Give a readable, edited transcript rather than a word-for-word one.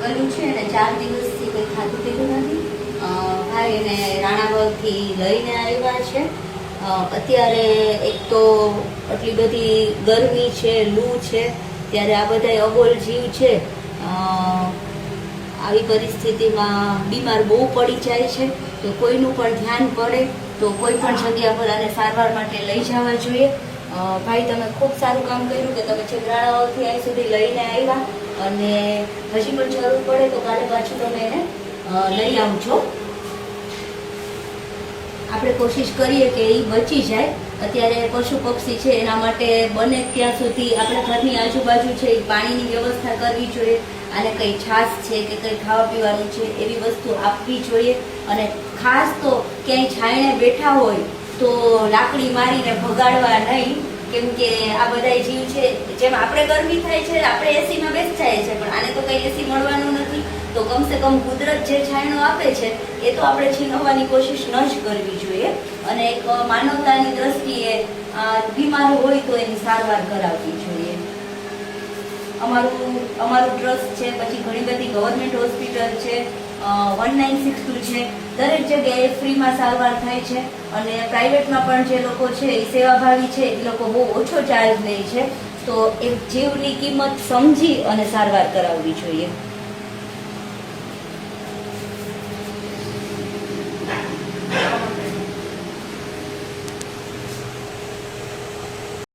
ગલું છે અને 4 દિવસથી કંઈ ખાધું પીધું નથી. ભાઈ એને રાણાવાવથી લઈને આવ્યા છે. અત્યારે એક તો આટલી બધી ગરમી છે, લૂ છે, ત્યારે આ બધા અબોલ જીવ છે આવી પરિસ્થિતિમાં બીમાર બહુ પડી જાય છે. તો કોઈનું પણ ધ્યાન પડે તો કોઈ પણ જગ્યા પર આને સારવાર માટે લઈ જવા જોઈએ. ભાઈ તમે ખૂબ સારું કામ કર્યું કે તમે છેક રાણાવાવથી અહીં સુધી લઈને આવ્યા, અને હજી પણ જરૂર પડે તો કાલે પાછું તમે એને લઈ આવજો. આપણે કોશિશ કરીએ કે એ બચી જાય. અત્યારે પશુ પક્ષી છે એના માટે બને ત્યાં સુધી આપણે ઘરની આજુબાજુ છે એ પાણીની વ્યવસ્થા કરવી જોઈએ. અને કંઈ છાશ છે કે કંઈ ખાવા પીવાનું છે એવી વસ્તુ આપવી જોઈએ. અને ખાસ તો ક્યાંય છાયણે બેઠા હોય તો લાકડી મારીને ભગાડવા નહીં, કેમ કે આ બધા જીવ છે, જેમ આપણે ગરમી થાય છે આપણે એસીમાં બેસી જાય છે, પણ આને તો કંઈ એસી મળવાનું નથી. તો કમસે કમ કુદરત જે છાયણો આપે છે એ તો આપણે છીનવવાની કોશિશ ન જ કરવી જોઈએ. અને એક માનવતાની દ્રષ્ટિએ બીમાર હોય તો એની સારવાર કરાવવી જોઈએ. અમારું ટ્રસ્ટ છે, પછી ઘણી બધી ગવર્મેન્ટ હોસ્પિટલ છે, 1962 છે, દરેક જગ્યાએ ફ્રીમાં સારવાર થાય છે. અને પ્રાઇવેટમાં પણ જે લોકો છે એ સેવાભાવી છે એ લોકો બહુ ઓછો ચાર્જ લે છે. તો એક જીવની કિંમત સમજી અને સારવાર કરાવવી જોઈએ.